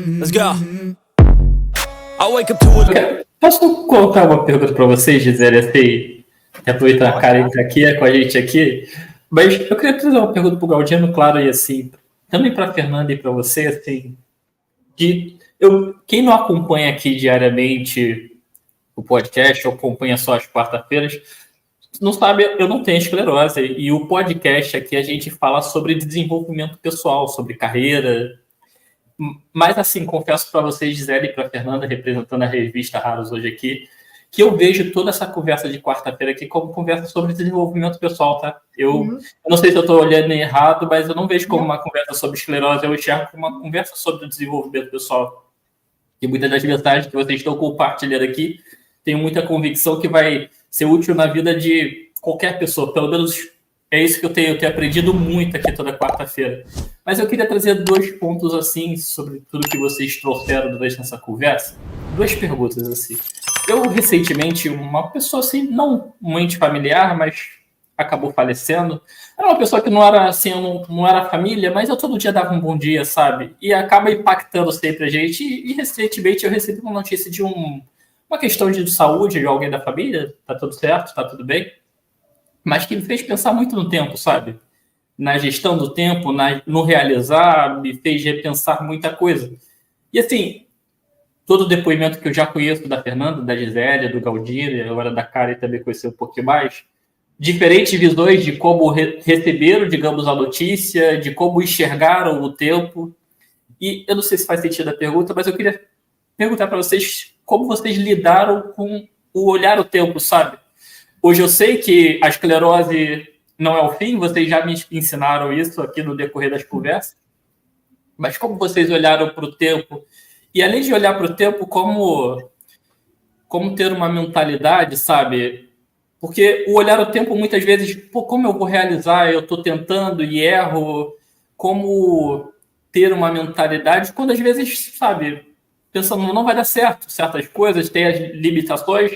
Let's go. I wake up to it. Posso colocar uma pergunta para vocês, Gisele, assim, aproveitando a Karen que tá aqui, com a gente aqui, mas eu queria fazer uma pergunta para o Galdino, claro, e assim, também para a Fernanda e para você, assim, quem não acompanha aqui diariamente o podcast, ou acompanha só às quarta-feiras, não sabe, eu não tenho esclerose, e o podcast aqui a gente fala sobre desenvolvimento pessoal, sobre carreira. Mas, assim, confesso para vocês, Gisele e para a Fernanda, representando a revista Raros hoje aqui, que eu vejo toda essa conversa de quarta-feira aqui como conversa sobre desenvolvimento pessoal, tá? Eu não sei se eu estou olhando errado, mas eu não vejo como uma conversa sobre esclerose, eu enxergo como uma conversa sobre desenvolvimento pessoal. E muitas das mensagens que vocês estão compartilhando aqui, tenho muita convicção que vai ser útil na vida de qualquer pessoa, pelo menos é isso que eu tenho aprendido muito aqui toda quarta-feira. Mas eu queria trazer 2 pontos, assim, sobre tudo que vocês trouxeram durante essa conversa. 2 perguntas, assim. Eu, recentemente, uma pessoa, assim, não um ente familiar, mas acabou falecendo. Era uma pessoa que não era, assim, não era família, mas eu todo dia dava um bom dia, sabe? E acaba impactando sempre a gente. E recentemente eu recebi uma notícia de uma questão de saúde de alguém da família. Tá tudo certo, tá tudo bem. Mas que me fez pensar muito no tempo, sabe? Na gestão do tempo, no realizar, me fez repensar muita coisa. E assim, todo o depoimento que eu já conheço da Fernanda, da Gisele, do Galdino, agora da Karen também conheci um pouquinho mais, diferentes visões de como receberam, digamos, a notícia, de como enxergaram o tempo. E eu não sei se faz sentido a pergunta, mas eu queria perguntar para vocês como vocês lidaram com o olhar o tempo, sabe? Hoje eu sei que a esclerose não é o fim, vocês já me ensinaram isso aqui no decorrer das conversas, mas como vocês olharam para o tempo, e além de olhar para o tempo, como ter uma mentalidade, sabe? Porque o olhar ao tempo, muitas vezes, como eu vou realizar? Eu estou tentando e erro. Como ter uma mentalidade, quando às vezes, sabe, pensando, não vai dar certo certas coisas, tem as limitações.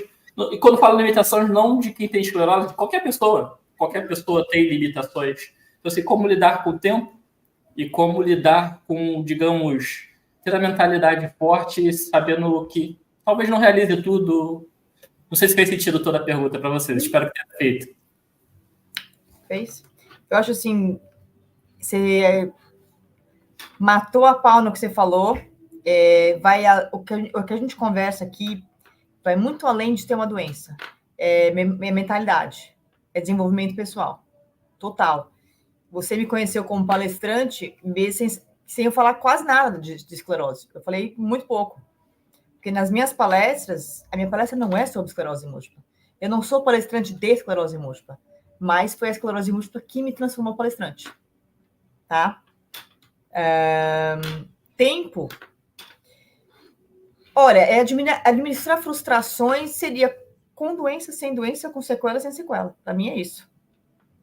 E quando falo limitações, não de quem tem esclerose, de qualquer pessoa. Qualquer pessoa tem limitações. Então, assim, como lidar com o tempo e como lidar com, digamos, ter a mentalidade forte, sabendo que talvez não realize tudo. Não sei se fez sentido toda a pergunta para vocês. Espero que tenha feito. Fez? Eu acho assim, você matou a pau no que você falou. O que a gente conversa aqui vai muito além de ter uma doença. É mentalidade, é desenvolvimento pessoal, total. Você me conheceu como palestrante, mesmo sem eu falar quase nada de esclerose. Eu falei muito pouco. Porque nas minhas palestras, a minha palestra não é sobre esclerose múltipla. Eu não sou palestrante de esclerose múltipla, mas foi a esclerose múltipla que me transformou em palestrante. Tá? Tempo. Olha, administrar frustrações seria com doença, sem doença, com sequela, sem sequela. Para mim é isso.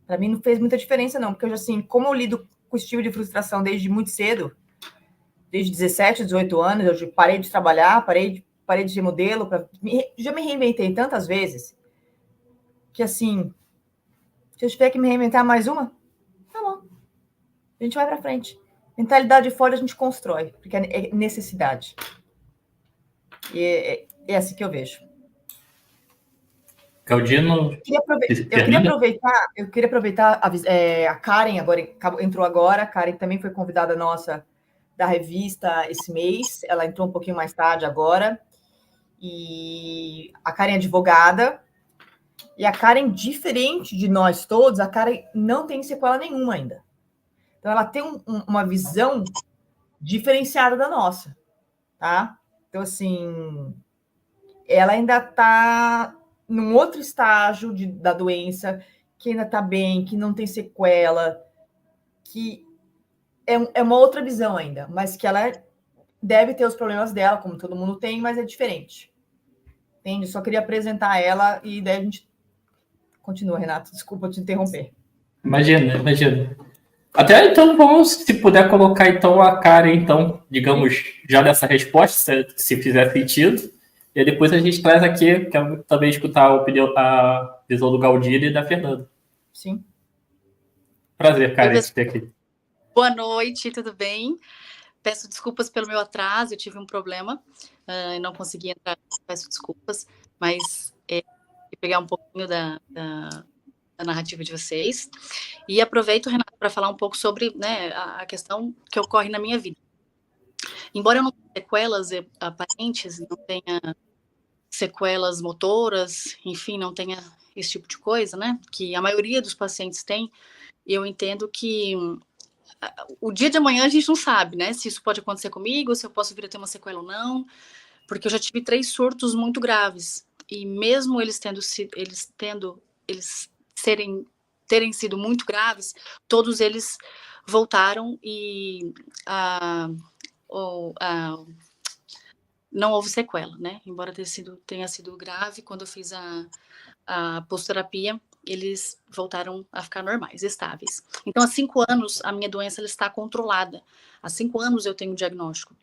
Para mim não fez muita diferença, não. Porque, assim, como eu lido com esse tipo de frustração desde muito cedo, desde 17, 18 anos, eu parei de trabalhar, parei de ser modelo, já me reinventei tantas vezes, que, assim, se eu tiver que me reinventar mais uma, tá bom. A gente vai para frente. Mentalidade fora a gente constrói, porque é necessidade. E é assim que eu vejo. Galdino. Eu queria aproveitar a Karen entrou agora. A Karen também foi convidada nossa da revista esse mês. Ela entrou um pouquinho mais tarde agora. E a Karen é advogada. E a Karen, diferente de nós todos, a Karen não tem sequela nenhuma ainda. Então, ela tem uma visão diferenciada da nossa, tá? Então, assim, ela ainda está num outro estágio da doença, que ainda está bem, que não tem sequela, que é uma outra visão ainda, mas que ela deve ter os problemas dela, como todo mundo tem, mas é diferente. Entende? Só queria apresentar ela e daí a gente continua, Renato. Desculpa te interromper. Imagina. Até então, vamos, se puder colocar então a Karen, então, digamos, já dessa resposta, se fizer sentido. E aí depois a gente traz aqui, quero também escutar a visão do Galdino e da Fernanda. Sim. Prazer, Karen, te ter aqui. Boa noite, tudo bem? peço desculpas pelo meu atraso, eu tive um problema e não consegui entrar, peço desculpas, mas pegar um pouquinho da narrativa de vocês. E aproveito, Renato, para falar um pouco sobre, né, a questão que ocorre na minha vida. Embora eu não tenha sequelas aparentes, não tenha sequelas motoras, enfim, não tenha esse tipo de coisa, né, que a maioria dos pacientes tem, eu entendo que o dia de amanhã a gente não sabe, né, se isso pode acontecer comigo, se eu posso vir a ter uma sequela ou não, porque eu já tive 3 surtos muito graves, e mesmo eles terem sido muito graves, todos eles voltaram e não houve sequela, né? Embora tenha sido grave, quando eu fiz a pós-terapia, eles voltaram a ficar normais, estáveis. Então, há 5 anos, a minha doença ela está controlada. Há 5 anos eu tenho um diagnóstico.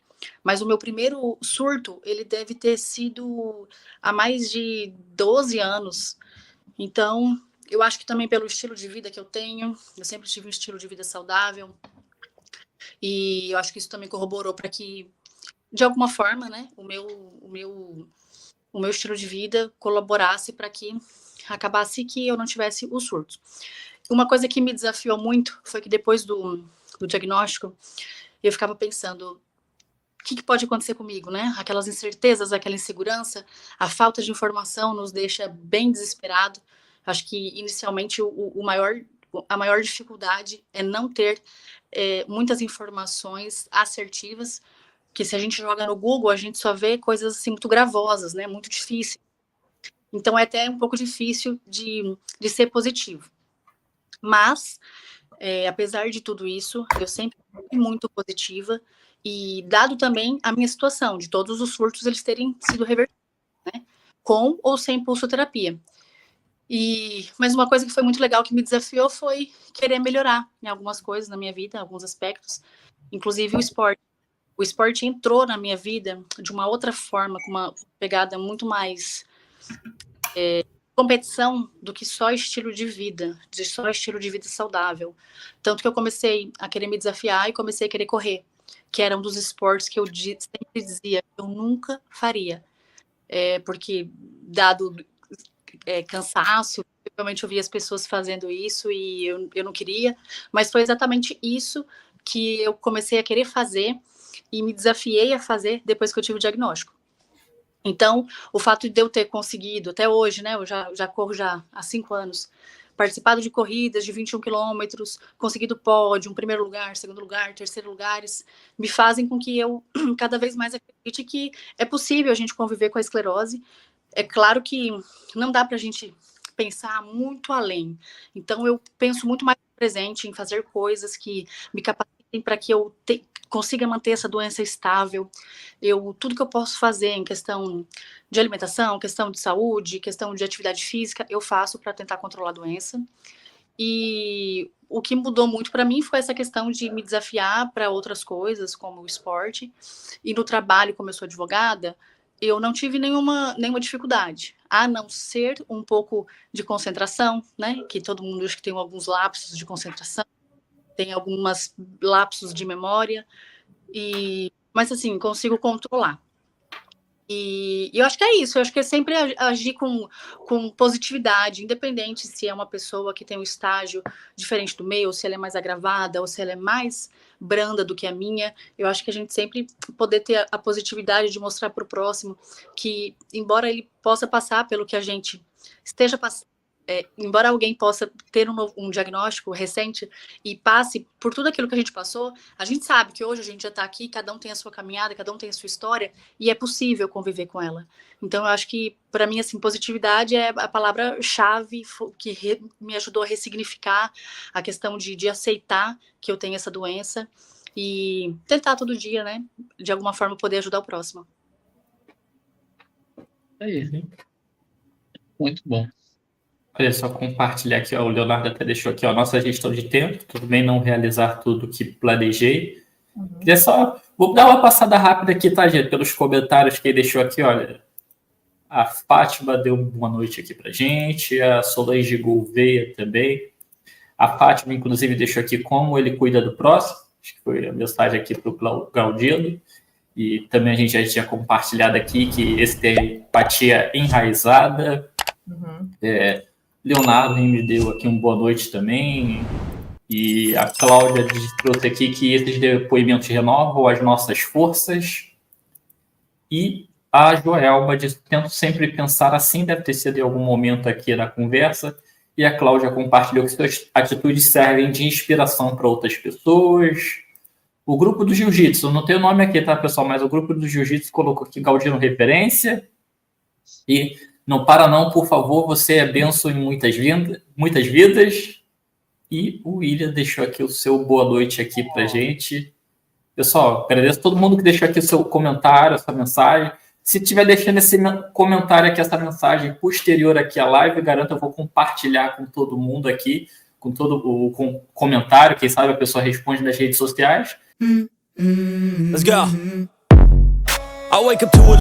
Mas o meu primeiro surto, ele deve ter sido há mais de 12 anos. Então, eu acho que também pelo estilo de vida que eu tenho, eu sempre tive um estilo de vida saudável, e eu acho que isso também corroborou para que, de alguma forma, né, o meu estilo de vida colaborasse para que acabasse que eu não tivesse o surto. Uma coisa que me desafiou muito foi que depois do diagnóstico, eu ficava pensando, o que pode acontecer comigo, né? Aquelas incertezas, aquela insegurança, a falta de informação nos deixa bem desesperado. Acho que, inicialmente, a maior dificuldade é não ter muitas informações assertivas, que se a gente joga no Google, a gente só vê coisas assim muito gravosas, né? Muito difíceis. Então, é até um pouco difícil de ser positivo. Mas, apesar de tudo isso, eu sempre fui muito positiva, e dado também a minha situação, de todos os surtos eles terem sido revertidos, né? Com ou sem pulsoterapia. Mas uma coisa que foi muito legal, que me desafiou, foi querer melhorar em algumas coisas na minha vida, alguns aspectos, inclusive o esporte. O esporte entrou na minha vida de uma outra forma, com uma pegada muito mais competição do que só estilo de vida saudável. Tanto que eu comecei a querer me desafiar e comecei a querer correr, que era um dos esportes que eu sempre dizia que eu nunca faria. Porque, dado cansaço, realmente eu via as pessoas fazendo isso e eu não queria, mas foi exatamente isso que eu comecei a querer fazer e me desafiei a fazer depois que eu tive o diagnóstico. Então, o fato de eu ter conseguido, até hoje, né, eu já corro há 5 anos, participado de corridas de 21 quilômetros, conseguido pódio, um primeiro lugar, segundo lugar, terceiro lugares, me fazem com que eu cada vez mais acredite que é possível a gente conviver com a esclerose. É claro que não dá para a gente pensar muito além. Então, eu penso muito mais presente em fazer coisas que me capacitem para que eu consiga manter essa doença estável. Tudo que eu posso fazer em questão de alimentação, questão de saúde, questão de atividade física, eu faço para tentar controlar a doença. E o que mudou muito para mim foi essa questão de me desafiar para outras coisas, como o esporte. E no trabalho, como eu sou advogada, eu não tive nenhuma dificuldade, a não ser um pouco de concentração, né? Que todo mundo acha que tem alguns lapsos de concentração, tem algumas lapsos de memória, mas assim, consigo controlar. E eu acho que é isso, eu acho que é sempre agir com positividade, independente se é uma pessoa que tem um estágio diferente do meu, ou se ela é mais agravada, ou se ela é mais branda do que a minha. Eu acho que a gente sempre poder ter a positividade de mostrar para o próximo que, embora ele possa passar pelo que a gente esteja passando, embora alguém possa ter um diagnóstico recente e passe por tudo aquilo que a gente passou, a gente sabe que hoje a gente já está aqui, cada um tem a sua caminhada, cada um tem a sua história, e é possível conviver com ela. Então, eu acho que, para mim, assim, positividade é a palavra-chave que me ajudou a ressignificar a questão de aceitar que eu tenho essa doença e tentar todo dia, né, de alguma forma, poder ajudar o próximo. É isso, hein? Muito bom. Olha só, compartilhar aqui, ó, o Leonardo até deixou aqui, ó, nossa gestão de tempo, tudo bem não realizar tudo que planejei. Queria só, vou dar uma passada rápida aqui, tá, gente, pelos comentários que ele deixou aqui, olha. A Fátima deu boa noite aqui pra gente, a Solange Gouveia também. A Fátima, inclusive, deixou aqui como ele cuida do próximo. Acho que foi a mensagem aqui para o Galdino. E também a gente já tinha compartilhado aqui que esse tem empatia enraizada. Leonardo me deu aqui uma boa noite também. E a Cláudia trouxe aqui que esses depoimentos renovam as nossas forças. E a Joelma diz: tento sempre pensar assim, deve ter sido em algum momento aqui na conversa. E a Cláudia compartilhou que suas atitudes servem de inspiração para outras pessoas. O grupo do Jiu-Jitsu, não tem o nome aqui, tá, pessoal? Mas o grupo do Jiu-Jitsu colocou aqui Galdino referência. E não para não, por favor, você é benção em muitas vidas. E o William deixou aqui o seu boa noite aqui pra gente. Pessoal, agradeço a todo mundo que deixou aqui o seu comentário, essa mensagem. Se tiver deixando esse comentário aqui, essa mensagem posterior aqui à live, garanto eu vou compartilhar com todo mundo aqui, com todo o comentário. Quem sabe a pessoa responde nas redes sociais. Let's go. I wake up to a